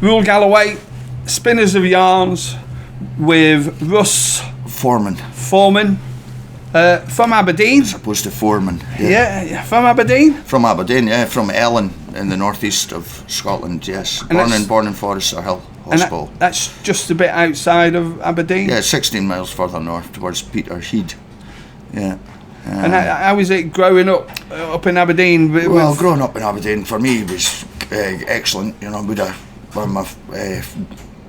Rule Galloway, Spinners of Yarns with Russ Forman. From Aberdeen. As opposed to Foreman. Yeah, from Aberdeen? From Aberdeen, yeah, from Ellen in the northeast of Scotland, yes. Born in Forester Hill Hospital. And that's just a bit outside of Aberdeen? Yeah, 16 miles further north towards Peterhead. Yeah. And how was it growing up in Aberdeen? Well, growing up in Aberdeen for me was excellent. You know, my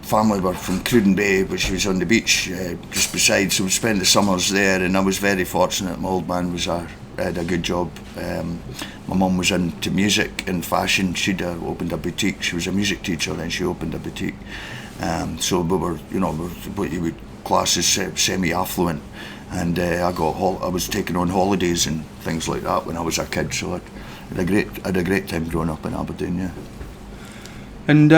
family were from Cruden Bay, which was on the beach just beside, so we spent the summers there, and I was very fortunate. My old man had a good job. My mum was into music and fashion. She'd opened a boutique. She was a music teacher, then she opened a boutique. So we were, what you would class as semi-affluent, and I was taking on holidays and things like that when I was a kid. So I had a great time growing up in Aberdeen. Yeah. And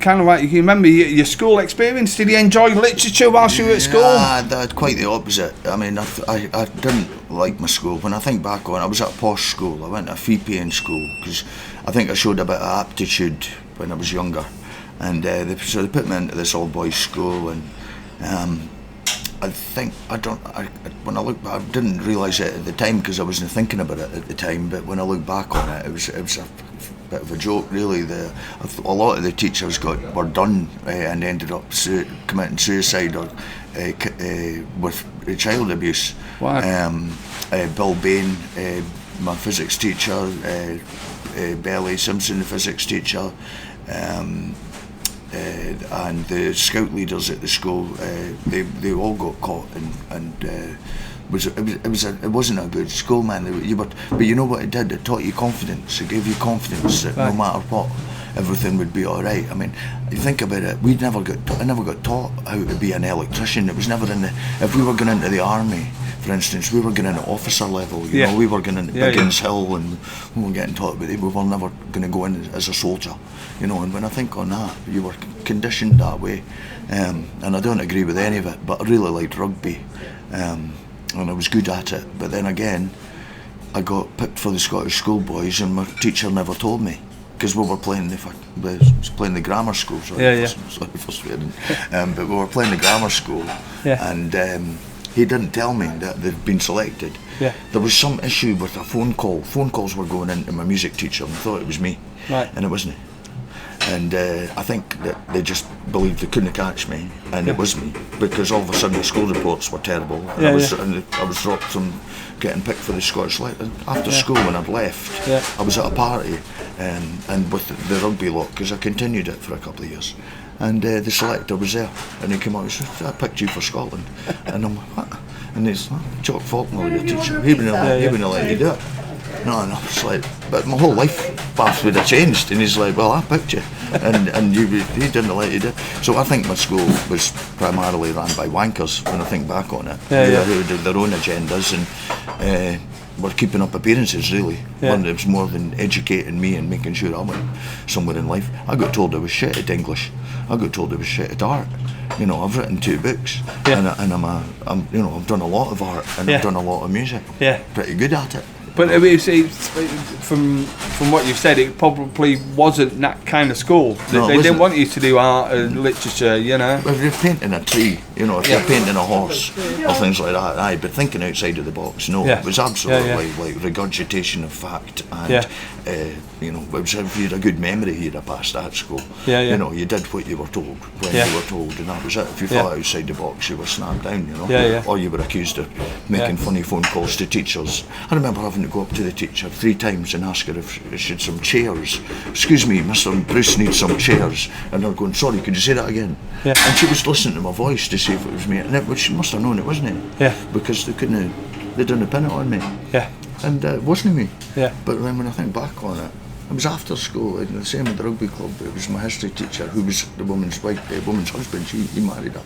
kind of like, you remember your school experience? Did you enjoy literature whilst you were at school? Yeah, quite the opposite. I mean, I didn't like my school. When I think back on it, I was at a posh school. I went to a fee-paying school because I think I showed a bit of aptitude when I was younger. And so they put me into this all-boys school, and when I look back, I didn't realise it at the time because I wasn't thinking about it at the time, but when I look back on it, it was a bit of a joke, really. A lot of the teachers were done and ended up committing suicide or with child abuse. Wow. Bill Bain, my physics teacher, Belly Simpson, the physics teacher, and the scout leaders at the school, they all got caught, and it wasn't a good school, man. But you know what it did? It taught you confidence. It gave you confidence that no matter what, everything would be all right. I mean, you think about it. I never got taught how to be an electrician. It was never if we were going into the army, for instance, we were going in at officer level. You know, we were going into Biggins Hill, and we were getting taught about it. We were never going to go in as a soldier. You know, and when I think on that, you were conditioned that way. And I don't agree with any of it, but I really liked rugby. And I was good at it, but then again I got picked for the Scottish schoolboys, and my teacher never told me because we were playing the grammar school. Sorry for swearing. But we were playing the grammar school, and he didn't tell me that they'd been selected. There was some issue with a phone call. Phone calls were going into my music teacher, and I thought it was me, and it wasn't. And I think that they just believed they couldn't catch me, and it was me, because all of a sudden the school reports were terrible. And I was dropped from getting picked for the Scottish after school. When I'd left, I was at a party, and with the rugby lot, because I continued it for a couple of years. And the selector was there, and he came out and said, "I picked you for Scotland." And I'm like, "What?" And he's like, "Jock Faulkner, your teacher. He wouldn't let you do it." No, I was like, but my whole life path would have changed. And he's like, "Well, I picked you, and he didn't let you do it." So I think my school was primarily run by wankers when I think back on it. Who did their own agendas and were keeping up appearances, really. One that was more than educating me and making sure I went somewhere in life. I got told I was shit at English. I got told I was shit at art. You know, I've written 2 books, and I've done a lot of art, and I've done a lot of music. Pretty good at it. But from what you've said, it probably wasn't that kind of school. They didn't want you to do art and literature, you know. If you're painting a tree, you know, if you're painting a horse or things like that, but thinking outside of the box, no. It was absolutely like regurgitation of fact, and you know, if you had a good memory, you'd have passed that school. You know, you did what you were told when you were told, and that was it. If you thought outside the box, you were snapped down, you know. Or you were accused of making funny phone calls to teachers. I remember having to go up to the teacher 3 times and ask her if she had some chairs. "Excuse me, Mr. Bruce needs some chairs." And they're going, "Sorry, could you say that again?" And she was listening to my voice to see if it was me, and she must have known it wasn't it. Because they didn't pin it on me. And it wasn't me. But then when I think back on it, it was after school, and the same with the rugby club. It was my history teacher, who was the woman's wife, the woman's husband. He married her,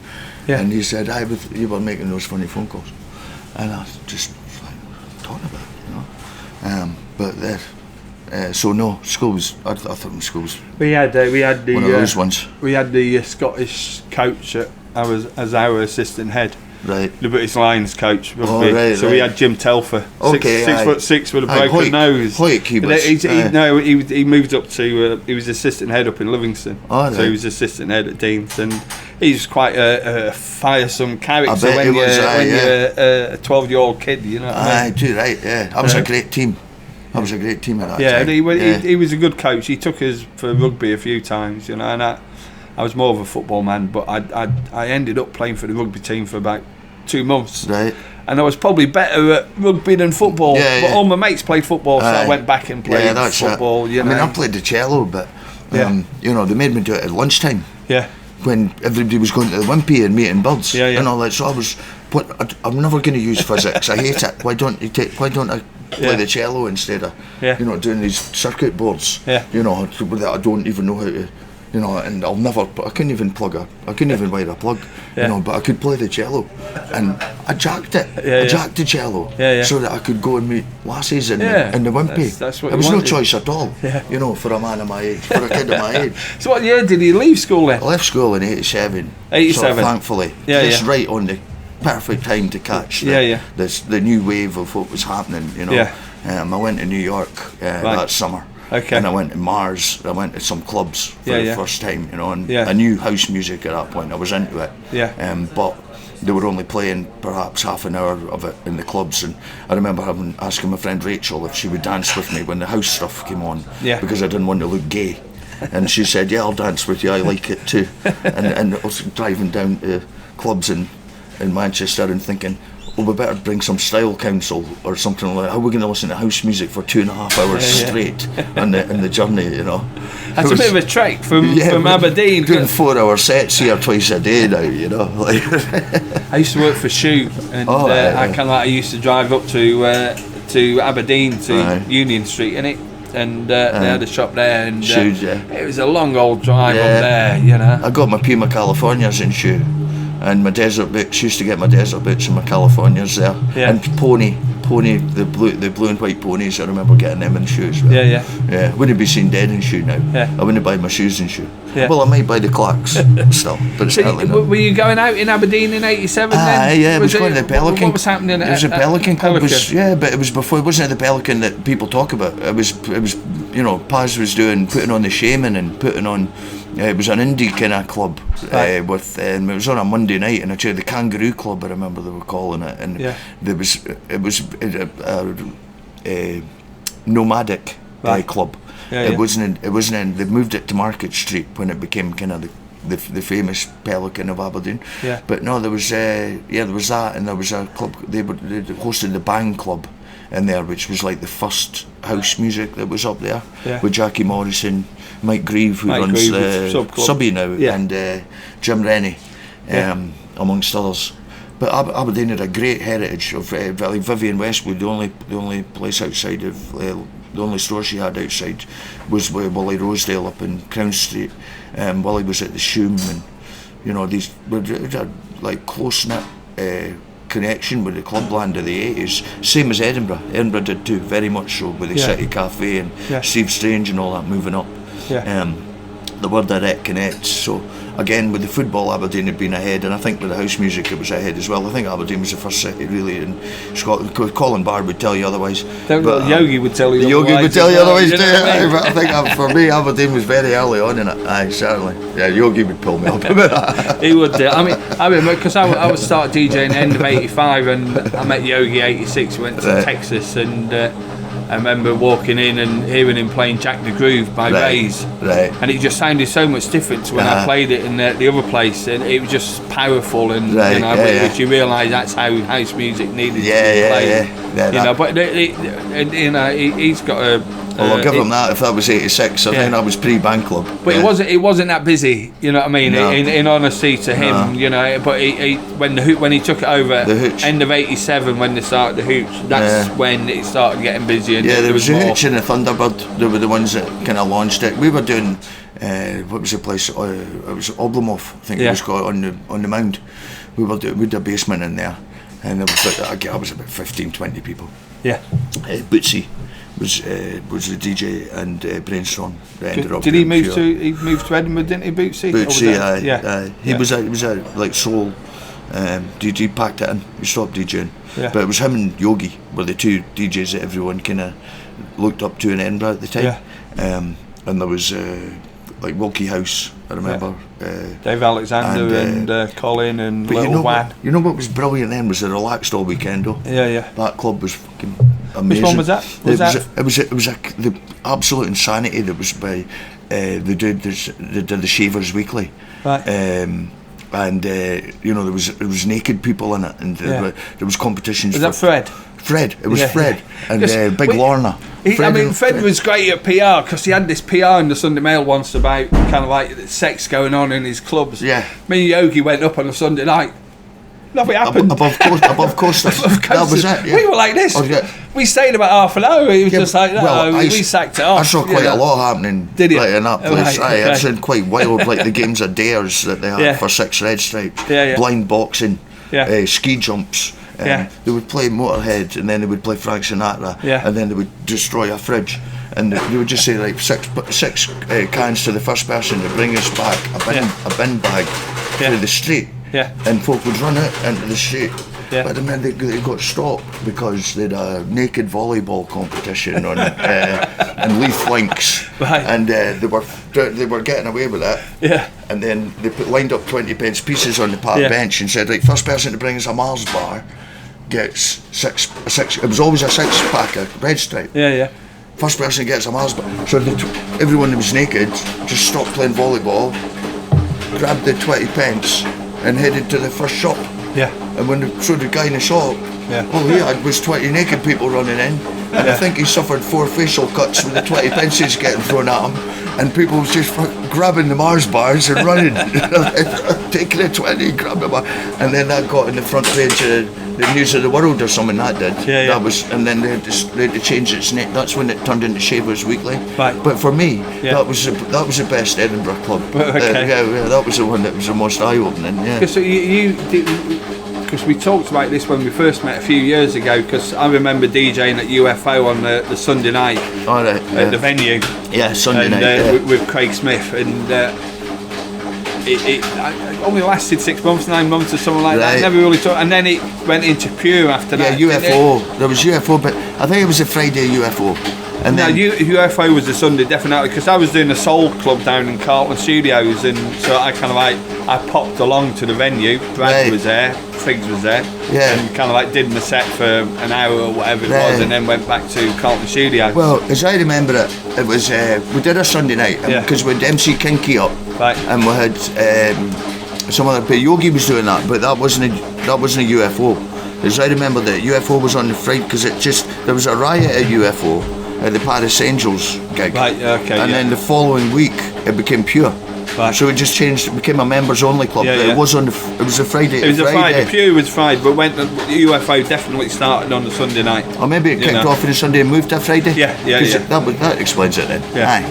and he said, "You were making those funny phone calls," and I just thought about it, you know. So no, schools. I thought schools. We had the one of those ones. We had the Scottish coach as our assistant head, Right. The British Lions coach. Rugby. Right, so we had Jim Telfer, 6'6" with a broken nose. He moved up to. He was assistant head up in Livingston. So he was assistant head at Dean's, and he's quite a firesome character when you're a 12-year-old kid. You know. I do, right? Yeah, that was a great team. That was a great team at that time. He was a good coach. He took us for rugby a few times, you know, and I was more of a football man, but I ended up playing for the rugby team for about 2 months. Right. And I was probably better at rugby than football. But all my mates played football, so I went back and played football. You know? I played the cello, but you know, they made me do it at lunchtime. Yeah. When everybody was going to the Wimpy and meeting birds and all that, so I'm never going to use physics. I hate it. Why don't I play the cello instead of you know, doing these circuit boards? You know, that I don't even know how to. You know, and I couldn't even wire a plug, you know, but I could play the cello, and I jacked it. I jacked the cello so that I could go and meet lassies in the Wimpy. That's what there was no choice at all, you know, for a man of my age, for a kid of my age. So what year did he leave school then? I left school in 87. 87. So thankfully. Just right on the perfect time to catch the new wave of what was happening, you know. I went to New York that summer. Okay. And I went to Mars. I went to some clubs for the first time, you know, and I knew house music at that point. I was into it. But they were only playing perhaps half an hour of it in the clubs, and I remember asking my friend Rachel if she would dance with me when the house stuff came on, because I didn't want to look gay. And she said, "Yeah, I'll dance with you. I like it too." and I was driving down to clubs in Manchester and thinking, well, we better bring some style council or something like that. How are we going to listen to house music for 2.5 hours straight on the journey, you know? That's a bit of a trek from Aberdeen. Doing 4-hour sets here twice a day now, you know? I used to work for Shoe, and I used to drive up to Aberdeen to Union Street, innit? And they had a shop there, and it was a long old drive up there, you know. I got my Puma Californias in Shoe. And my desert boots, used to get my desert boots and my Californias there. And Pony, the blue and white ponies, I remember getting them in shoes. I wouldn't be seen dead in shoe now. I wouldn't buy my shoes in shoe. Well, I might buy the Clarks still, but certainly not. Were you going out in Aberdeen in 87 then? Yeah, it was going to the Pelican. What was happening? It was a Pelican club. But it was before. It wasn't the Pelican that people talk about. It was you know, Paz was putting on the Shaman and putting on. It was an indie kind of club it was on a Monday night, and the Kangaroo Club, I remember they were calling it, and it was a nomadic club. It wasn't. They moved it to Market Street when it became kind of the famous Pelican of Aberdeen. But no, there was that, and there was a club. They hosted the Bang Club in there, which was like the first house music that was up there, with Jackie Morrison, Mike Grieve, who runs Subby now, and Jim Rennie, amongst others. But Aberdeen had a great heritage of like Vivian Westwood. The only place outside of the only store she had outside was Willie Rosedale up in Crown Street. Willie was at the Shoom, and you know, these were like close knit connection with the clubland of the 80s, same as Edinburgh. Edinburgh did too, very much so, with the City Cafe and Steve Strange and all that moving up. The word direct connects. So again, with the football, Aberdeen had been ahead, and I think with the house music it was ahead as well. I think Aberdeen was the first city really in Scotland. Colin Barr would tell you otherwise. Yogi would tell you otherwise. Yogi would tell you otherwise too. But I think for me, Aberdeen was very early on in it. Aye, certainly. Yeah, Yogi would pull me up a bit. He would do. I remember because I would start DJing the end of '85, and I met Yogi '86. Went to Texas, and I remember walking in and hearing him playing Jack the Groove by Rays, and it just sounded so much different to when I played it in the other place, and it was just powerful, and which you realise that's how house music needed to be played. But he's got a. Well, I'll give him that. If that was '86, I think that was pre-Band Club. But it wasn't that busy. You know what I mean? No. In honesty to him, you know. But when he took it over, end of '87, when they started the Hooch, that's when it started getting busy. And there was the Hooch and the Thunderbird. They were the ones that kind of launched it. We were doing what was the place? It was Oblomov, I think it was called, on the Mound. We had a basement in there, and there was I was about 15-20 people. Bootsy was the DJ, and Brainstorm. Did he move to Edinburgh? Didn't he, Bootsy? Bootsy, he was a like soul DJ packed it in. He stopped DJing. Yeah. But it was him and Yogi were the two DJs that everyone kind of looked up to in Edinburgh at the time. Yeah. And there was like Wilkie House, I remember. Dave Alexander and Colin and Little Wan. You know what was brilliant then was the Relaxed All Weekendo. Yeah. That club was fucking amazing. Which one was that? It was the absolute insanity that was by they did the Shavers Weekly. Right. You know, there was naked people in it, and there was competitions. Was that Fred? Fred, it was Fred and Big Lorna. Fred was great at PR because he had this PR in the Sunday Mail once about kind of like sex going on in his clubs. Yeah. Me and Yogi went up on a Sunday night. Nothing happened. Above coast. That was it. Yeah. We were like this. Oh, yeah. We stayed about half an hour. It was just like that. Well, we sacked it off. I saw quite a lot happening. Did you? Like, in that place. Right, I've seen quite wild, like the games of dares that they had for 6 red stripes. Blind boxing. Ski jumps. They would play Motorhead, and then they would play Frank Sinatra, and then they would destroy a fridge, and they would just say like six cans to the first person to bring us back a bin bag through the street, and folk would run out into the street. But then they got stopped because they had a naked volleyball competition on and Leith Links, and they were getting away with that. And then they lined up 20p pieces on the park bench and said, like, first person to bring us a Mars bar gets six. It was always a 6-pack of red stripe. First person gets a Mars bar. So everyone that was naked just stopped playing volleyball, grabbed the 20p and headed to the first shop. And when they showed the guy in the shop, all he had was 20 naked people running in, and I think he suffered 4 facial cuts with the 20p getting thrown at him, and people was just grabbing the Mars bars and running, taking a 20, grabbing a bar, and then that got in the front page of the News of the World or something. That did. That was, and then they had to change its name. That's when it turned into Shavers Weekly. But for me, that was the best Edinburgh club. That was the one that was the most eye-opening. Because we talked about this when we first met a few years ago, because I remember DJing at UFO on the Sunday night at the venue. Sunday night. With Craig Smith, and it only lasted 6 months, 9 months or something like that. Never really talked, and then it went into Pure after that. UFO. There was UFO, but I think it was a Friday UFO. And then UFO was the Sunday, definitely, because I was doing a soul club down in Carlton Studios, and so I kind of like I popped along to the venue. Brad was there, Figs was there, and kind of like did my set for an hour or whatever it was, and then went back to Carlton Studios. Well, as I remember it, it was we did a Sunday night because we had MC Kinky up, and we had some other. But Yogi was doing that, but that wasn't a UFO. As I remember, that UFO was on the Friday because there was a riot at UFO. At the Paris Angels gig, and then the following week it became Pure, so it just changed. It became a members only club. It was on it was a Friday. It was a Friday. Pure was Friday, but the UFO definitely started on the Sunday night. Or maybe it kicked off on a Sunday and moved to Friday. That explains it then.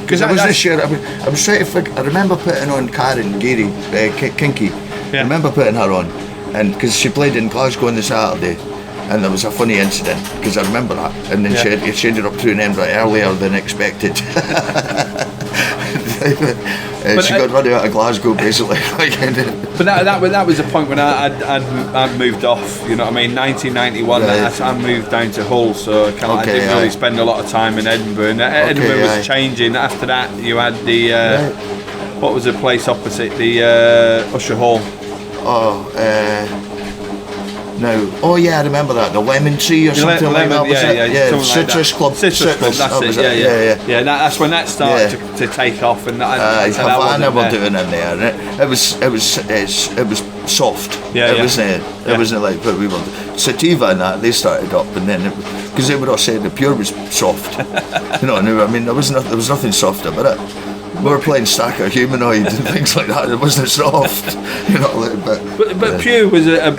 Because I was this year. I was trying to figure. I remember putting on Karen Geary, Kinky. I remember putting her on, and because she played in Glasgow on the Saturday. And there was a funny incident because I remember that, and then she ended up through Edinburgh earlier than expected. She got run out of Glasgow basically. But that was the point when I'd moved off. You know what I mean? 1991. I moved down to Hull, so I didn't really spend a lot of time in Edinburgh. And Edinburgh was changing. After that, you had the what was the place opposite the Usher Hall? No. Oh yeah, I remember that. The Lemon Tree or something like that. Was Citrus Club. Citrus Club. That's it. Yeah. That's when that started to take off, and Havana were doing in there. And it was soft. It wasn't like what we were. Sativa and that they started up, and then because they were all saying the Pure was soft. You know, I mean there was nothing soft about it. We were playing Stacker Humanoid and things like that. It wasn't soft, you know. But Pure was a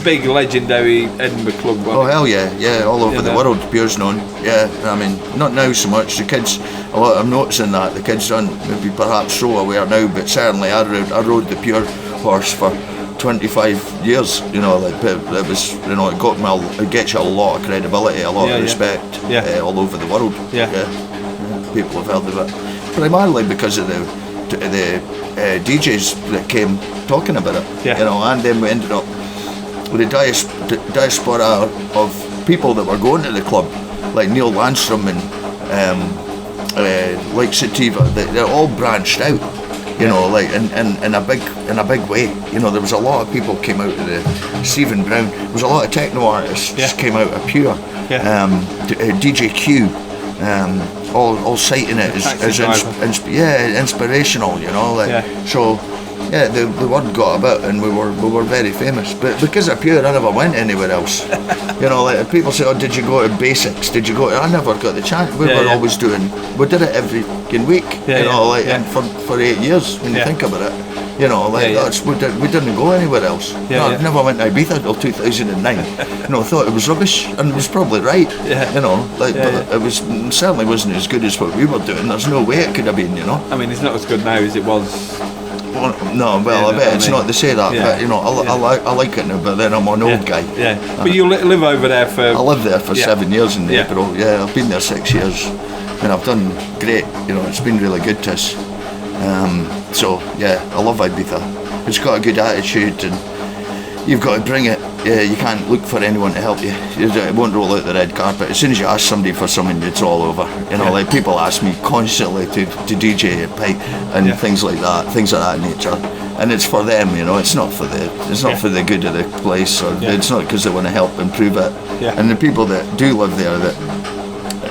big legendary Edinburgh club. Oh hell yeah, all over the world. Pure's known. Yeah, I mean not now so much. The kids, a lot I'm noticing that the kids aren't maybe perhaps so aware now, but certainly I rode the Pure horse for 25 years. You know, like it was, you know, it gets you a lot of credibility, a lot of respect, all over the world. People have heard of it. Primarily because of the DJs that came talking about it, Yeah. you know, and then we ended up with a diaspora of people that were going to the club, like Neil Landstrom and like Sativa. They're all branched out, you know, like in a big way. You know, there was a lot of people came out of the Stephen Brown. There was a lot of techno artists came out of Pure. DJ Q, all citing it as inspirational. You know, like so. Yeah, the word got about, and we were very famous. But because of Pure, I never went anywhere else. You know, like people say, "Oh, did you go to Basics? Did you go?" I never got the chance. We were always doing. We did it every week. And for 8 years, when you think about it, you know, like that's we didn't go anywhere else. I never went to Ibiza until 2009. You know, I thought it was rubbish, and it was probably right. You know, like but it certainly wasn't as good as what we were doing. There's no way it could have been. You know. I mean, it's not as good now as it was. No, well, I bet it's not to say that, but you know, I like it now. But then I'm an old guy. But you live over there for. I lived there for 7 years in April. I've been there 6 years, and I've done great. You know, it's been really good to us. So I love Ibiza. It's got a good attitude, and you've got to bring it. You can't look for anyone to help you. It won't roll out the red carpet. As soon as you ask somebody for something, it's all over. You know, like people ask me constantly to DJ a pipe and things like that nature. And it's for them, you know. It's not for for the good of the place, or it's not because they want to help improve it. And the people that do live there, that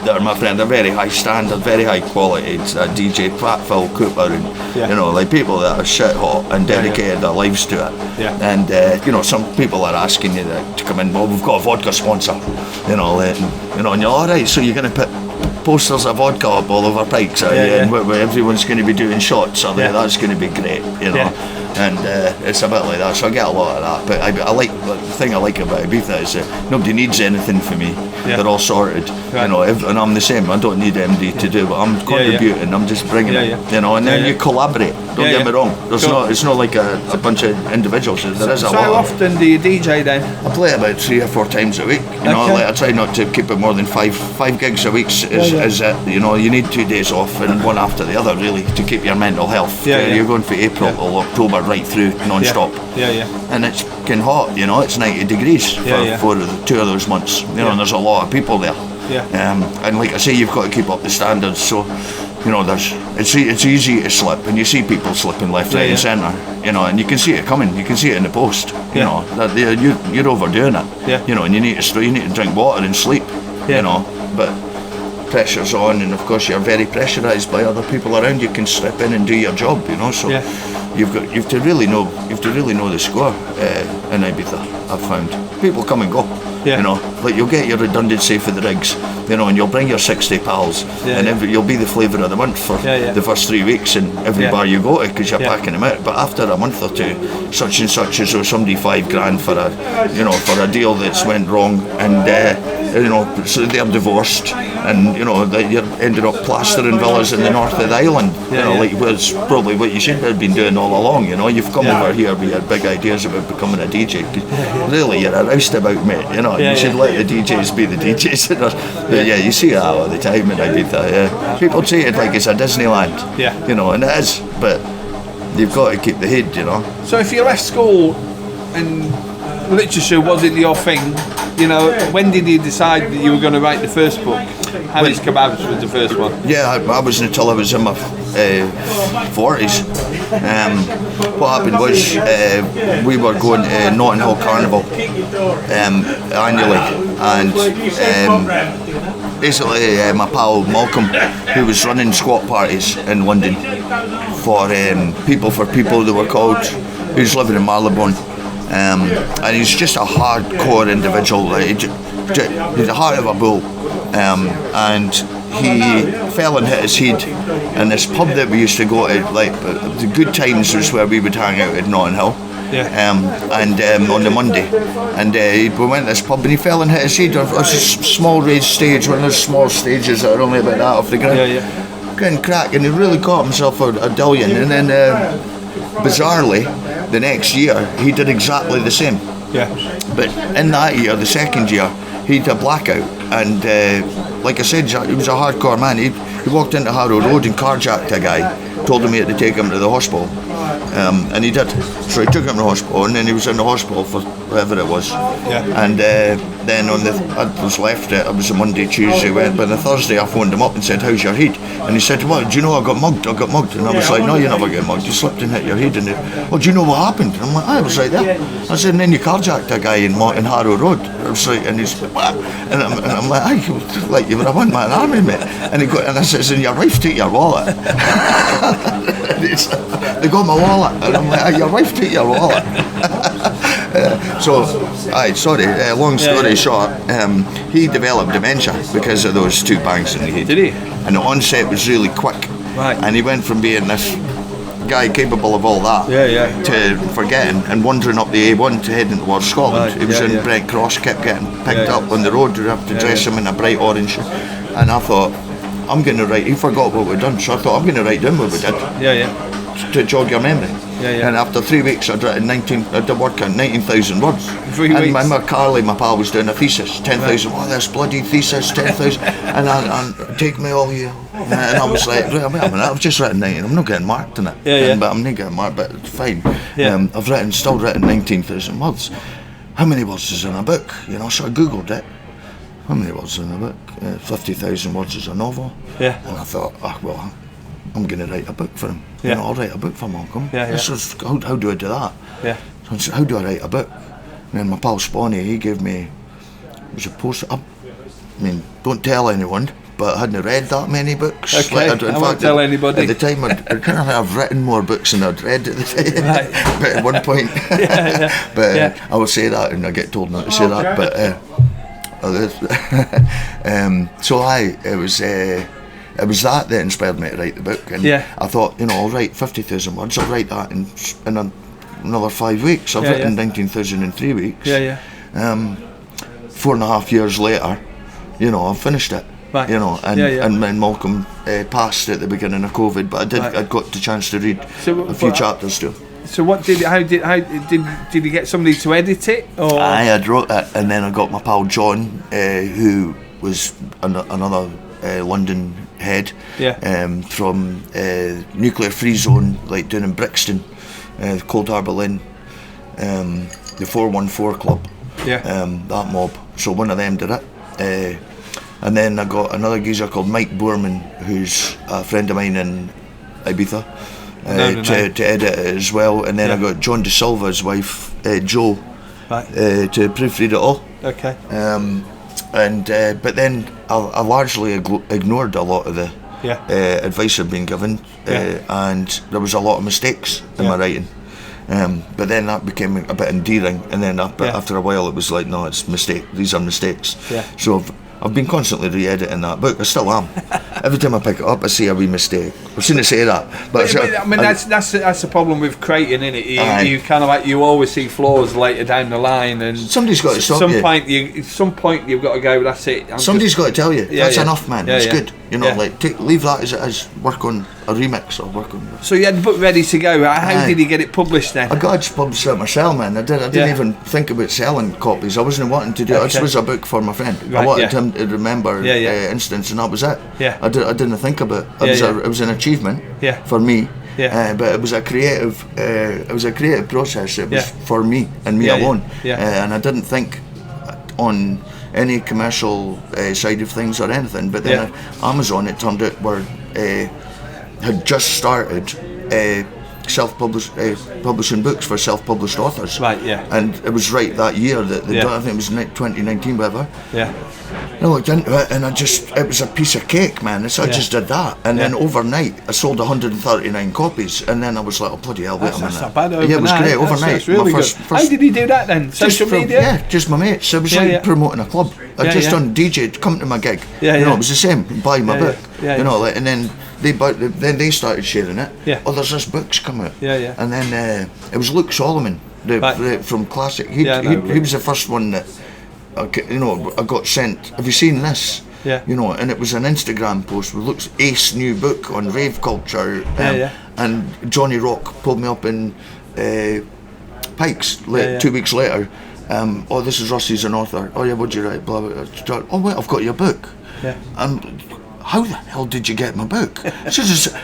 are my friend, they're very high standard, very high quality. It's a DJ Phil Cooper, and you know, like people that are shit hot and dedicated their lives to it. And you know, some people are asking you to come in. Well, we've got a vodka sponsor, you know, and you're all right. So you're going to put posters of vodka up all over pikes, and where everyone's going to be doing shots. So that's going to be great, you know. And it's a bit like that, so I get a lot of that. But I like the thing I like about Ibiza is that nobody needs anything from me. They're all sorted, you know. And I'm the same. I don't need MD to do, but I'm contributing. I'm just bringing it, you know. And then you collaborate. Don't get me wrong. It's not like a bunch of individuals. There is a lot. So how often do you DJ then? I play about 3 or 4 times a week. You know, like I try not to keep it more than five gigs a week. Is it? You know, you need 2 days off and one after the other, really, to keep your mental health. You're going for April till October, right through non-stop. And it's getting hot. You know, it's 90 degrees for 2 of those months. You know, and there's a lot of people there. And like I say, you've got to keep up the standards. So, you know, it's easy to slip, and you see people slipping left, right, and centre. You know, and you can see it coming. You can see it in the post. You know, that you're overdoing it. You know, and you need to drink water and sleep. You know, but pressure's on, and of course you're very pressurised by other people around you. Can slip in and do your job. You know, so you've to really know the score in Ibiza. I've found people come and go. You know, like you'll get your redundancy for the rigs, you know, and you'll bring your 60 pals, and you'll be the flavour of the month for the first 3 weeks in every bar you go to, because you're packing them out. But after a month or two, such and such as somebody $5,000 for a deal that's went wrong, and you know, so they're divorced, and you know, you're ended up plastering villas in the north of the island. You know, like it's probably what you should have been doing all along. You know, you've come over here with your big ideas about becoming a DJ. Really, you're a roustabout, mate. You know. You should let the DJs be the DJs. You see that all the time in Ibiza. People treat it like it's a Disneyland. You know, and it is, but you've got to keep the head, you know. So if you left school and literature wasn't your thing, you know, when did you decide that you were going to write the first book? Alias Kebabs was the first one. I wasn't until I was in my 40s. What happened was we were going to Notting Hill Carnival annually, and basically my pal Malcolm, who was running squat parties in London for people they were called, who's living in Marylebone, and he's just a hardcore individual. He's the heart of a bull, and he fell and hit his head in this pub that we used to go to. Like the Good Times was where we would hang out at Notting Hill. And on the Monday, and we went to this pub, and he fell and hit his head. It was a small raised stage, one of those small stages that are only about that off the ground. Couldn't crack, and he really caught himself a dillion. And then bizarrely, the next year he did exactly the same. But in that year, the second year, he had a blackout, and like I said, he was a hardcore man. He walked into Harrow Road and carjacked a guy, told him he had to take him to the hospital. And he did. So he took him to hospital, and then he was in the hospital for whatever it was. And then I was left, it was a Monday, Tuesday, but on the Thursday I phoned him up and said, how's your head? And he said, well, do you know I got mugged? And I was like, no, you never get mugged, you slipped and hit your head. And well, do you know what happened? And I'm like, I was right there. I said, and then you carjacked a guy in Harrow Road. I was like, and he's like, what? And I'm like, aye, like you were a one-man army, mate. And I says, and your wife took your wallet. They got my wallet. And I'm like, your wife took your wallet. Long story short, he developed dementia because of those 2 bangs in the head. Did he? And the onset was really quick. Right. And he went from being this guy capable of all that to forgetting and wandering up the A1 to heading towards Scotland. Right. He was in Brent Cross, kept getting picked up on the road. We'd have to dress him in a bright orange. And I thought, I'm going to write, he forgot what we'd done, so I thought I'm going to write down what we did to jog your memory. And after 3 weeks I'd written 19,000 words. 3 and weeks. remember Carly, my pal, was doing a thesis, 10,000, this bloody thesis, 10,000, and take me all you. And I was like, wait a minute, I've just written 19, I'm not getting marked in it. But I'm not getting marked, but it's fine. I've still written 19,000 words. How many words is in a book? So I googled it. How many words in a book? 50,000 words is a novel. And I thought, I'm going to write a book for him. I'll write a book for Malcolm. How do I do that? So I said, how do I write a book? And then my pal Spawny, he gave me, it was a post. I mean, don't tell anyone, but I hadn't read that many books. Okay, I won't tell anybody. At the time, I've written more books than I'd read at the time. Right. But at one point, I will say that, and I get told not to say that. But it was that inspired me to write the book, and I thought, I'll write 50,000 words. I'll write that in another 5 weeks. I've written 19,000 in 3 weeks. 4.5 years later, I've finished it. Right. And Malcolm passed at the beginning of COVID, but I got the chance to read a few chapters too. So how did you get somebody to edit it? Or? I had wrote it, and then I got my pal John, who was another London head, from Nuclear Free Zone, like down in Brixton, Cold Harbour Lane, the 414 Club, that mob. So one of them did it. And then I got another geezer called Mike Boorman, who's a friend of mine in Ibiza, to edit it as well. And then I got John De Silva's wife, Jo, to proofread it all. Okay. But then I largely ignored a lot of the advice I'd been given, and there was a lot of mistakes in my writing. But then that became a bit endearing, and then after a while it was like, no, it's mistake. These are mistakes. So I've been constantly re-editing that book. I still am. Every time I pick it up, I see a wee mistake. I've seen it say that, but I mean, that's the problem with creating, isn't it? You kind of like, you always see flaws later down the line, and somebody's got to stop you. Some point you've got to go. That's it. Somebody's got to tell you that's enough, man. It's good. Leave that as work on a remix or work on. So you had the book ready to go. How did you get it published then? I got it published at myself, man. I didn't even think about selling copies. I wasn't wanting to do it. This was a book for my friend. Right, I wanted him to remember instance, and that was it. I didn't think about it. It was an achievement for me. But it was a creative. It was a creative process. It was for me and me alone. And I didn't think on any commercial side of things or anything. But then Amazon, it turned out, had just started publishing books for self-published authors. Right. And it was right that year that I think it was 2019, whatever. I looked into it, and it was a piece of cake, man. So I just did that, and then overnight I sold 139 copies, and then I was like, oh bloody hell, wait a minute. That's not bad overnight. Yeah, it was great overnight. That's really good. How did he do that then? Social media? Yeah, just my mates. It was like promoting a club. I just done DJ, come to my gig. It was the same. Buy my book. And then they started sharing it. Oh, there's this book's come out. And then it was Luke Solomon, from Classic. He was the first one that I got sent. Have you seen this? And it was an Instagram post with Luke's ace new book on rave culture. And Johnny Rock pulled me up in Pikes 2 weeks later. This is Russ, he's an author. Oh yeah, what'd you write? Blah, blah, blah. Oh wait, I've got your book. Yeah. And how the hell did you get my book? He said,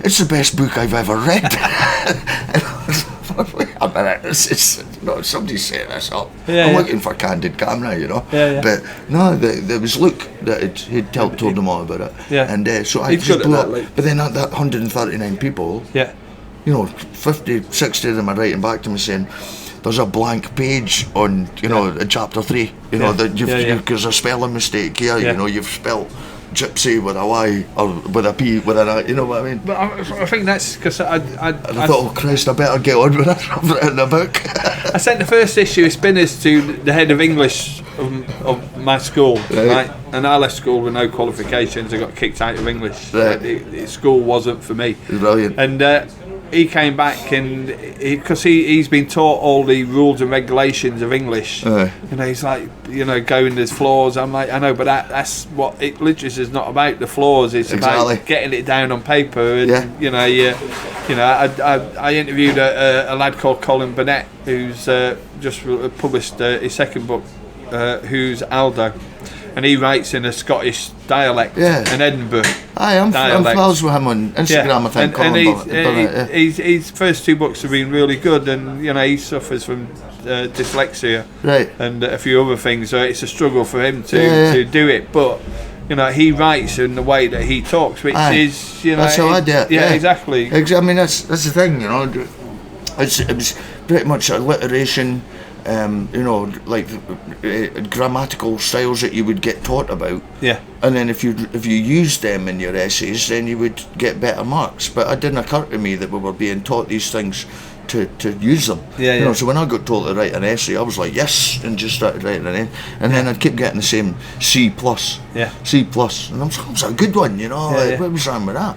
it's the best book I've ever read. Wait a minute, somebody set this up. I'm looking for Candid Camera, you know. But no, there was Luke that he'd told them all about it. And so I just blew up. But then that 139 people, you know, 50, 60 of them are writing back to me saying, there's a blank page on, you know, in chapter 3, you know, that because a spelling mistake here, you know, you've spelled gypsy with a Y or with a P with an I, you know what I mean? But I think that's because I thought, oh Christ, I better get on with it. I've written a book. I sent the first issue of Spinners to the head of English of my school, right? And I left school with no qualifications. I got kicked out of English. The school wasn't for me. Brilliant. And he came back and because he's been taught all the rules and regulations of English. You know, he's like, you know, going there's flaws. I'm like, I know, but that's what literature is not about. The flaws. It's about getting it down on paper. And you know, I interviewed a lad called Colin Burnett who's just published his second book, who's Aldo. And he writes in a Scottish dialect in Edinburgh. I'm friends with him on Instagram, I think. His first 2 books have been really good, and you know he suffers from dyslexia and a few other things. So it's a struggle for him to do it. But you know he writes in the way that he talks, which is, you know, that's how I do it. Yeah, exactly. I mean that's the thing, you know. It was pretty much alliteration. You know, like grammatical styles that you would get taught about. And then if you used them in your essays, then you would get better marks. But it didn't occur to me that we were being taught these things to use them. You know, so when I got told to write an essay, I was like, yes, and just started writing it in. And then I'd keep getting the same C+. C+. And it was a good one, you know. Like, what was wrong with that?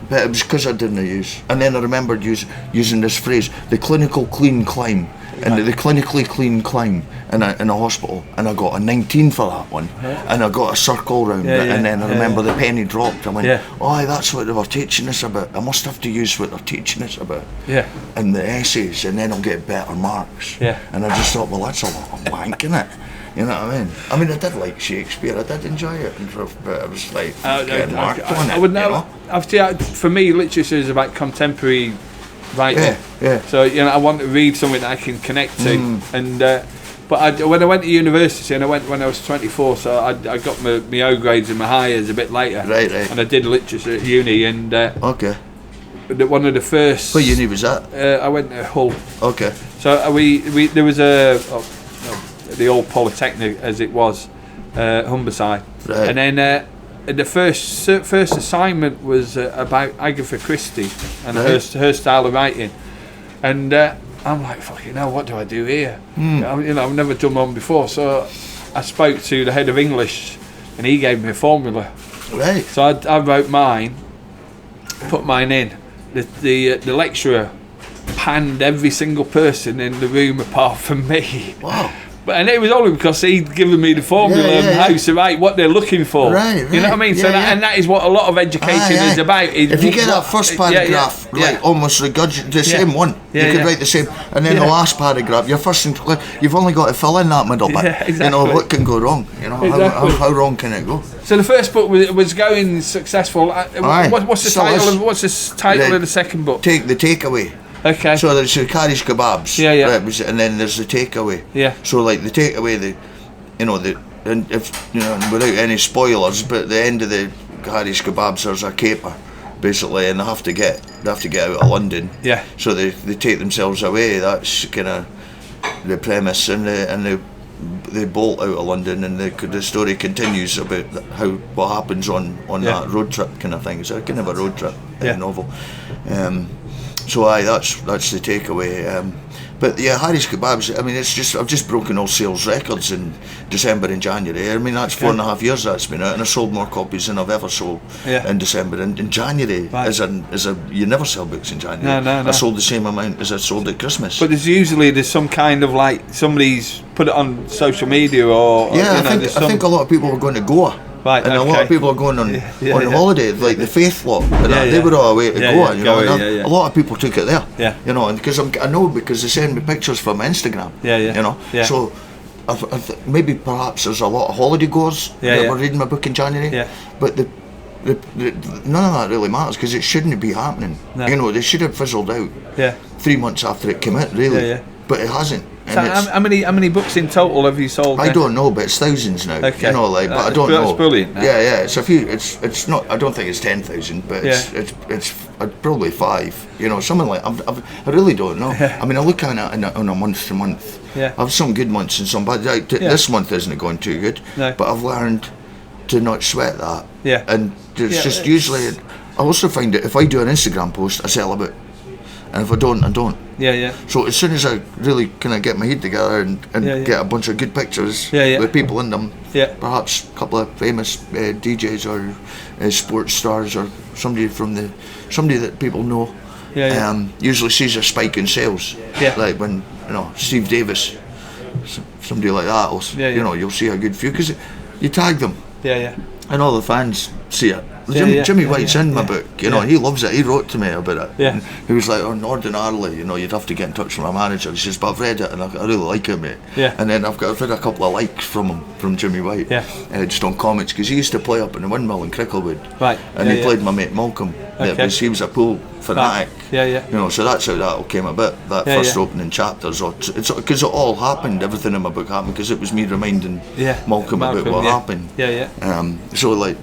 But it was because I didn't use. And then I remembered using this phrase, the clinical clean climb. And the clinically clean climb in a hospital, and I got a 19 for that one, and I got a circle round it, and then I remember the penny dropped. I went, oh, that's what they were teaching us about. I must have to use what they're teaching us about in the essays, and then I'll get better marks. And I just thought, well, that's a lot of wank, innit? You know what I mean? I mean, I did like Shakespeare. I did enjoy it, but I was like, getting marked on it. I would know. For me, literature is about contemporary writing. So you know, I want to read something that I can connect to. And but when I went to university, and I went when I was 24, so I got my O grades and my Highers a bit later. And I did literature at uni, and one of the first. What uni was that? I went to Hull. So we there was the old Polytechnic as it was, Humberside, and then. The first assignment was about Agatha Christie and her style of writing, and I'm like, fucking hell, what do I do here? You know, I've never done one before, so I spoke to the head of English, and he gave me a formula. So I wrote mine, put mine in. The lecturer panned every single person in the room apart from me. Wow. And it was only because he'd given me the formula of how to write what they're looking for. You know what I mean? So and that is what a lot of education is about. If you get that first paragraph, like almost the same one, you could write the same, and then the last paragraph, your first you've only got to fill in that middle bit. You know, what can go wrong? You know, how wrong can it go? So the first book was going successful. What's the title? What's the title of the second book? The Takeaway. So there's the Carriage Kebabs, right, and then there's the Takeaway. So like the Takeaway, and if you know, without any spoilers, but at the end of the Carriage Kebabs there's a caper, basically, and they have to get out of London. So they take themselves away. That's kind of the premise, and they bolt out of London, and the story continues about what happens on that road trip kind of thing. It's a kind of a road trip novel. So that's the takeaway. But yeah, Harry's Kebabs, I mean, I've just broken all sales records in December and January. I mean, that's 4.5 years that's been out, and I sold more copies than I've ever sold in December. And in January, you never sell books in January. No. I sold the same amount as I sold at Christmas. But there's some kind of like, somebody's put it on social media or I think a lot of people are going to Goa. And a lot of people are going on holiday, like the Faith lot. They were all away to Goa. You know, a lot of people took it there. You know, and because I know because they send me pictures from Instagram. You know, so maybe perhaps there's a lot of holiday goers that were reading my book in January. Yeah. But the none of that really matters because it shouldn't be happening. No. You know, they should have fizzled out. Yeah. 3 months after it came out, really. Yeah. But it hasn't. So how many books in total have you sold? I don't know, but it's thousands now. Okay. You know, like, but I don't know. That's brilliant. Yeah, it's a few. It's not. I don't think it's 10,000, but it's probably 5. You know, something like. I really don't know. Yeah. I mean, I look at it on a month to month. Yeah. I've some good months and some bad. This month isn't going too good. No. But I've learned to not sweat that. Yeah. And it's just usually. I also find that if I do an Instagram post, I sell a bit. And if I don't, I don't. Yeah. So as soon as I really kind of get my head together and get a bunch of good pictures with people in them, perhaps a couple of famous DJs or sports stars or somebody that people know, usually sees a spike in sales. Yeah. Like when Steve Davis, somebody like that, you'll see a good few because you tag them. Yeah. And all the fans see it. Jimmy White's in my book, he loves it. He wrote to me about it. Yeah. He was like, ordinarily, you'd have to get in touch with my manager. He says, but I've read it and I really like it, mate. Yeah. And then I've read a couple of likes from him, from Jimmy White, just on comments, because he used to play up in the Windmill in Cricklewood. Right. And he played my mate Malcolm. Okay. He was a pool fanatic. Yeah. So that's how that all came about, that first opening chapters. It's because it all happened, everything in my book happened, because it was me reminding Malcolm about what happened. So like,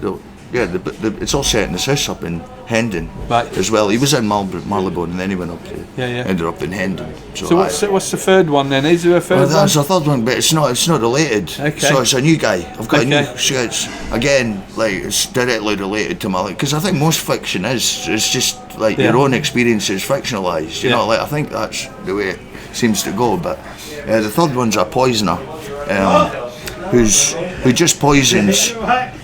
it's all set in this house up in Hendon as well. He was in Marylebone and then he went up to ended up in Hendon. So what's the third one then? Is there a third one? There's a third one, but it's not related. Okay. So it's a new guy. I've got a new. So it's again like it's directly related to my life, because I think most fiction is just like your own experiences fictionalised. You know, like I think that's the way it seems to go. But the third one's a poisoner. Who just poisons?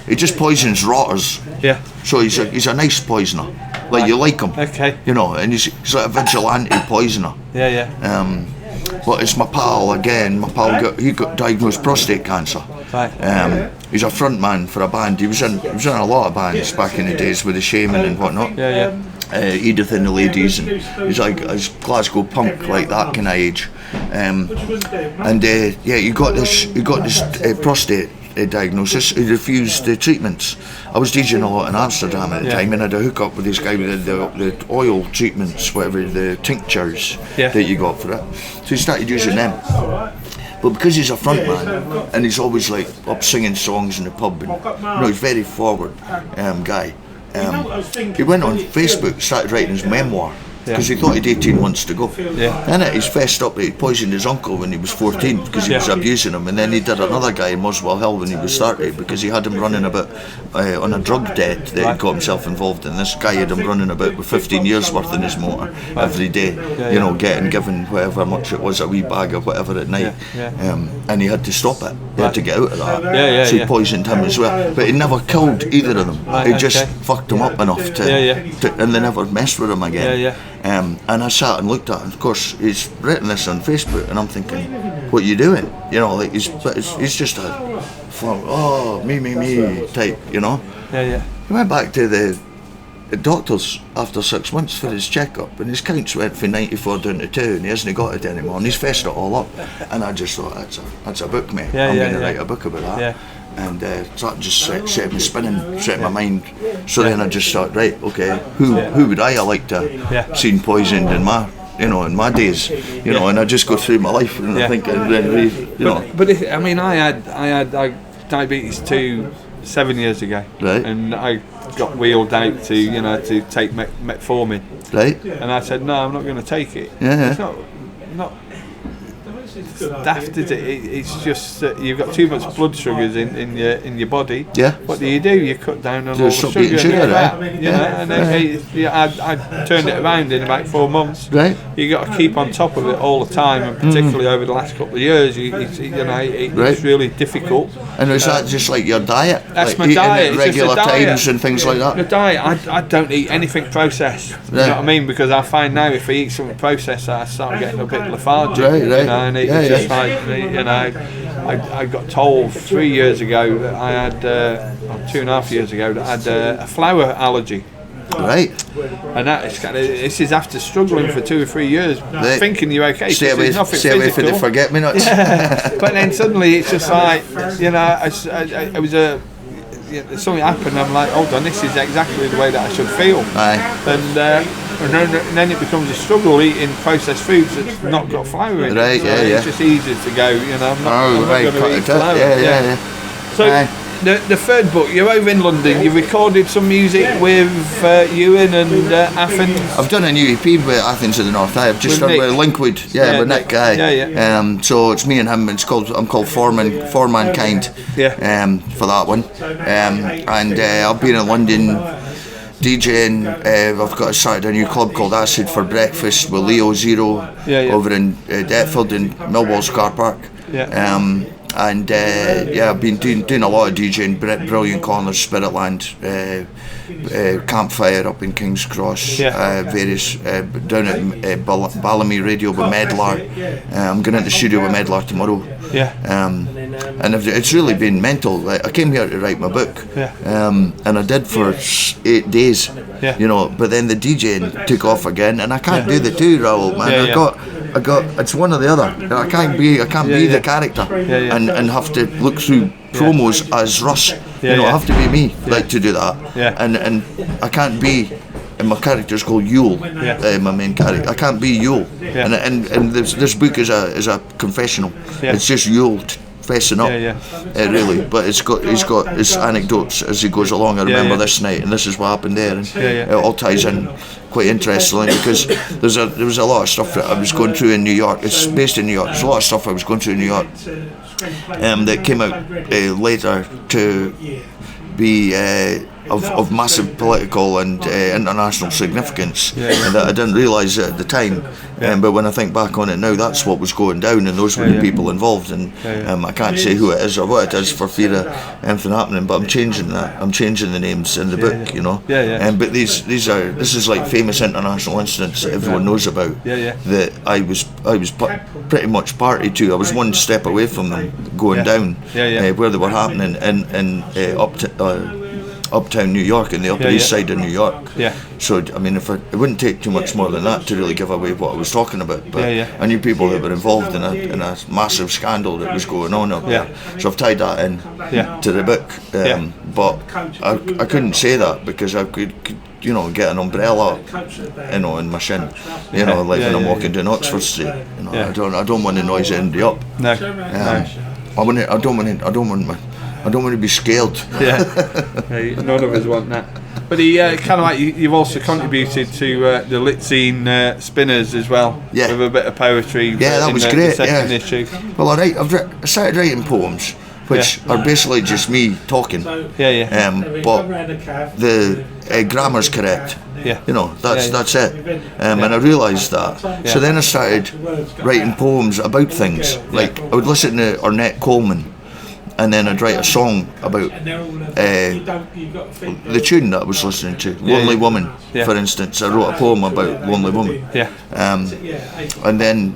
He just poisons rotters. Yeah. So he's a nice poisoner. Like you like him. Okay. And he's like a vigilante poisoner. Yeah. But it's my pal again. My pal he got diagnosed prostate cancer. Right. He's a front man for a band. He was in a lot of bands back in the days with the Shaman and whatnot. Yeah. Edith and the Ladies, and he's like a Glasgow punk, like that kind of age. He got this prostate diagnosis. He refused the treatments. I was DJing a lot in Amsterdam at the time, and I had a hook up with this guy with the oil treatments, whatever, the tinctures that you got for it. So he started using them. But because he's a front man and he's always like up singing songs in the pub, and he's very forward guy. He went on Facebook, started writing his memoir, because he thought he'd 18 months to go. And he's fessed up that he poisoned his uncle when he was 14 because he was abusing him, and then he did another guy in Muswell Hill when he was 30 because he had him running about on a drug debt that he got himself involved in. This guy had him running about with 15 years worth in his motor every day, given whatever much it was, a wee bag of whatever at night, and he had to stop it. He had to get out of that. So he poisoned him as well, but he never killed either of them. He just fucked him up enough to and they never messed with him again. And I sat and looked at it, and of course he's written this on Facebook, and I'm thinking, what are you doing? Like he's just a me type, He went back to the doctors after 6 months for his checkup, and his counts went from 94 down to 2, and he hasn't got it anymore, and he's fessed it all up. And I just thought, that's a book, mate. I'm going to write a book about that. And so that just set me spinning, set my mind. So then I just thought, right, okay, who would I like to seen poisoned in my days, and I just go through my life and I think, But I had diabetes 7 years ago, right? And I got wheeled out to take metformin, right? And I said, no, I'm not going to take it. It's not daft, is it? It's just that you've got too much blood sugars in your body. Yeah. What do? You cut down on all the sugar, and I turned it around in about 4 months. Right. You got to keep on top of it all the time, and particularly over the last couple of years, it's really difficult. And is that just like your diet? That's like my diet. At regular times and things like that. The diet. I don't eat anything processed. You know what I mean? Because I find now if I eat something processed, I start getting a bit lethargic. And it's just like, I got told 3 years ago that I had, 2.5 years ago, that I had a flour allergy. Right. And that is kind of, this is after struggling for 2 or 3 years, thinking you're okay. Stay away from the forget-me-nots. Yeah. But then suddenly it's just like, you know, it was something happened. I'm like, hold on, this is exactly the way that I should feel. Aye. And then it becomes a struggle eating processed foods that's not got flour in it. Right. So Yeah. it's just easier to go. You know, I'm not going to eat flour. Yeah. So. The third book, you're over in London, you recorded some music with Ewan and Athens. I've done a new EP with Athens of the North. I've just done with Linkwood, with Nick. So it's me and him. I'm called For Mankind. For that one. And I've been in London DJing. I've got started a new club called Acid for Breakfast with Leo Zero over in Deptford in Millwall's car park. And I've been doing a lot of DJing, Brilliant Corners, Spiritland, Campfire up in King's Cross, various down at Ballamy Radio with Medlar. I'm going into the studio with Medlar tomorrow. And it's really been mental. Like, I came here to write my book, and I did for 8 days. You know, but then the DJing took off again, and I can't do the two, Raoul, man. I got it's one or the other. I can't be the character and have to look through promos as Russ. You know, I have to be me, like, to do that. And I can't be. And my character's called Yule, my main character. I can't be Yule. And this book is a confessional. It's just Yule fessing up, really. But he's got his anecdotes as he goes along. I remember this night, and this is what happened there, and it all ties in quite interestingly, because there was a lot of stuff that I was going through in New York. It's based in New York. There's a lot of stuff I was going through in New York that came out later to be of massive political and international significance, and that I didn't realise it at the time. But when I think back on it now, that's what was going down, and those were the people involved. And I can't say who it is or what it is for fear of anything happening. But I'm changing that. I'm changing the names in the book, you know. But this is like famous international incidents that everyone knows about. That I was pretty much party to. I was one step away from them going down where they were happening in uptown New York, in the Upper East Side of New York. So I mean, it wouldn't take too much more than that to really give away what I was talking about. But I knew people that were involved in a massive scandal that was going on up there. So I've tied that in to the book. But I couldn't say that because I could you know, get an umbrella, you know, in my shin, you know, like when I'm walking down Oxford Street. You know, I don't want to noise anybody up. No. I don't want to be scared. None of us want that. But kind of like you've also contributed to the lit scene Spinners as well, with a bit of poetry. That was great. The second issue. Well, I started writing poems, which are basically just me talking. But the grammar's correct. You know, that's it. And I realised that. So then I started writing poems about things. Like I would listen to Ornette Coleman, and then I'd write a song about the tune that I was listening to, Lonely Woman, for instance. I wrote a poem about Lonely Woman. And then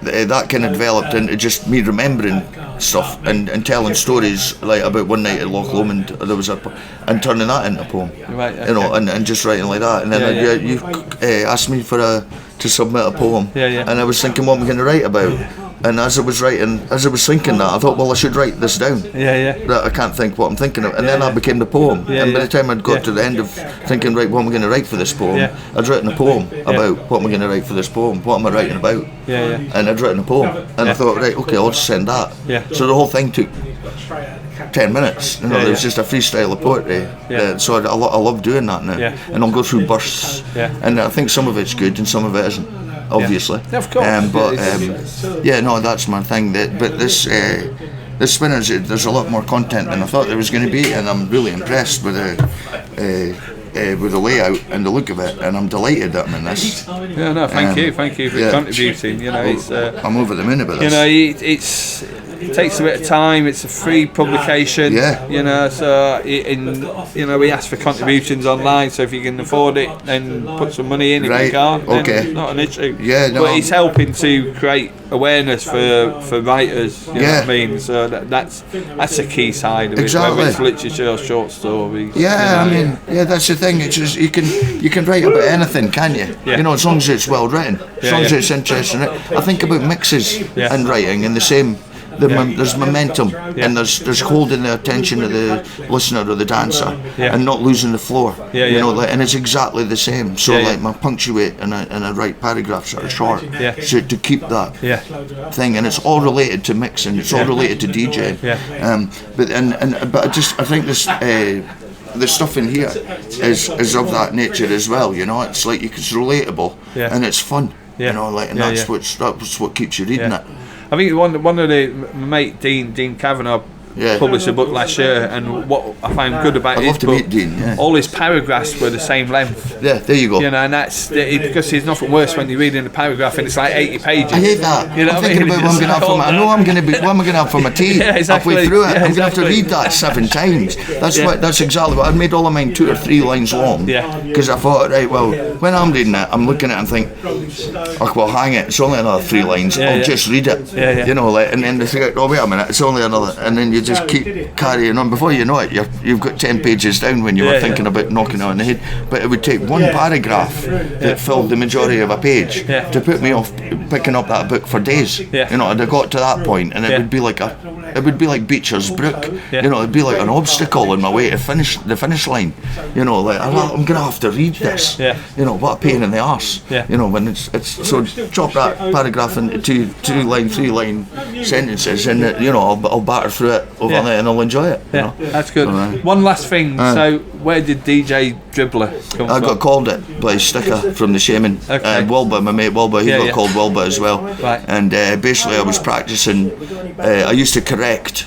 that kind of developed into just me remembering stuff and telling stories, like about one night at Loch Lomond there was and turning that into a poem, you know, and just writing like that. And then you asked me to submit a poem, and I was thinking, what am I going to write about? And as I was thinking that, I thought, well, I should write this down. That I can't think what I'm thinking of. And then that became the poem. And by the time I'd got to the end of thinking, right, what am I going to write for this poem? I'd written a poem about what am I going to write for this poem? What am I writing about? And I'd written a poem. And I thought, right, okay, I'll just send that. So the whole thing took 10 minutes. You know, there was just a freestyle of poetry. So I love doing that now. And I'll go through bursts. And I think some of it's good and some of it isn't. Obviously, of course. No, that's my thing. But this Spinners, there's a lot more content than I thought there was going to be, and I'm really impressed with the layout and the look of it, and I'm delighted that I'm in this. Thank you for contributing. You know, I'm over the moon about this. You know, it's takes a bit of time. It's a free publication. Yeah. You know, so we ask for contributions online. So if you can afford it, then put some money in. If you can't, then not an issue. Yeah, no. But it's helping to create awareness for writers. You know what I mean? So that's a key side of it. Whether it's literature or short stories. Yeah, I mean, that's the thing. It's just you can write about anything, can you? Yeah. You know, as long as it's well written, as long as it's interesting. I think about mixes and writing in the same. There's momentum and there's holding the attention of the listener or the dancer and not losing the floor. You know, and it's exactly the same. So like my punctuate and I write paragraphs that are short, so to keep that thing, and it's all related to mixing. It's all related to DJing. But I think this. The stuff in here is of that nature as well. You know, it's like it's relatable and it's fun. You know, like, and that's what keeps you reading it. I think one of my mate Dean Kavanagh published a book last year, and what I found good about his book, all his paragraphs were the same length. Yeah, there you go. You know, and that's because there's nothing worse when you're reading a paragraph and it's like 80 pages. I hate that. You know, I'm thinking about what I'm going to have for my. I know I'm going to be. What am I going to have for my tea? Halfway through it, I'm going to have to read that 7 times. That's exactly what I made all of mine 2 or 3 lines long. Because I thought, right, well, when I'm reading it, I'm looking at it and think, oh, well, hang it, it's only another 3 lines. I'll just read it. You know, like, and then they think, oh, wait a minute, it's only another, and then you just keep carrying on. Before you know it, you've got 10 pages down when you were thinking about knocking it on the head. But it would take one paragraph that filled the majority of a page to put me off picking up that book for days. You know, and I got to that point, and it would be like Beecher's Brook. You know, it'd be like an obstacle on my way to the finish line. You know, like I'm gonna have to read this. You know, what a pain in the arse. You know, when it's so chop that paragraph into 2 line, 3 line sentences, and you know, I'll batter through it over there and I'll enjoy it. You know? That's good. One last thing. So, where did DJ Dribbler come from? I got called it by Sticker from the Shaman. Wilbur, my mate Wilbur, he got called Wilbur as well. And basically, I was practicing. I used to correct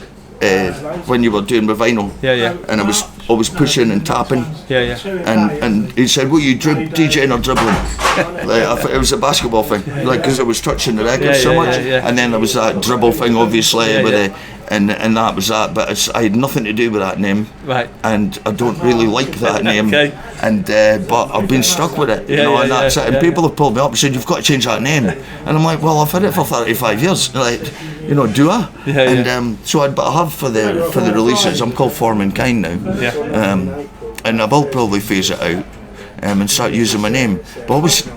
when you were doing with vinyl. And I was always pushing and tapping. And he said, "Well, you DJing or dribbling?" Like, it was a basketball thing, like, because I was touching the record so much. And then there was that dribble thing, obviously, with and that was that. But I had nothing to do with that name, and I don't really like that name. And but I've been stuck with it, you know, and that's it. And people have pulled me up and said, "You've got to change that name," and I'm like, "Well, I've had it for 35 years, like, you know, do I?" But I have for the releases. I'm called Forman Kind now, and I will probably phase it out and start using my name. But I always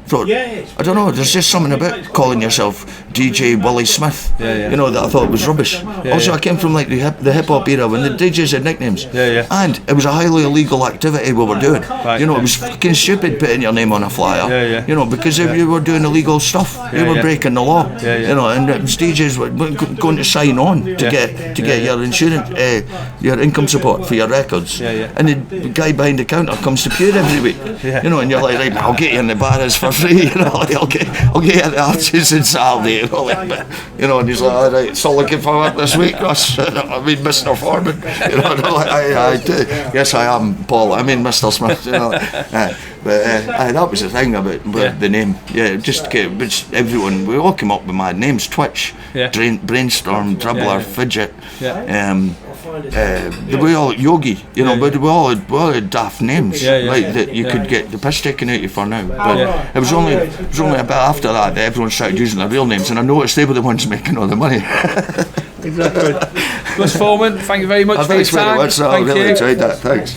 thought, I don't know, there's just something about calling yourself DJ Willie Smith, you know, that I thought was rubbish. Also, I came from like the hip hop era when the DJs had nicknames, and it was a highly illegal activity we were doing. You know, it was fucking stupid putting your name on a flyer, you know, because if you were doing illegal stuff, you were breaking the law, you know, and it was DJs were going to sign on to get your insurance, your income support for your records, and the guy behind the counter comes to Pure every week, you know, and you're like, right, I'll get you in the bars for free, you know, like, I'll get you at the Arches on Saturday, you know, like, you know, and he's like, all right, so looking for work this week, Russ. I mean, Mr. Forman, you know, like, I do. Yes, I am, Paul. I mean, Mr. Smith, you know. But that was the thing about the name. Just everyone, we all came up with mad names: Twitch, Brainstorm, Dribbler, Fidget. They were all Yogi, you know, but we all had daft names, like, that you could get the piss taken out of you for now. But it was only a bit after that everyone started using their real names, and I noticed they were the ones making all the money. Exactly. Russ Forman, thank you very much for your time. Thanks very much. I really enjoyed that. Thanks.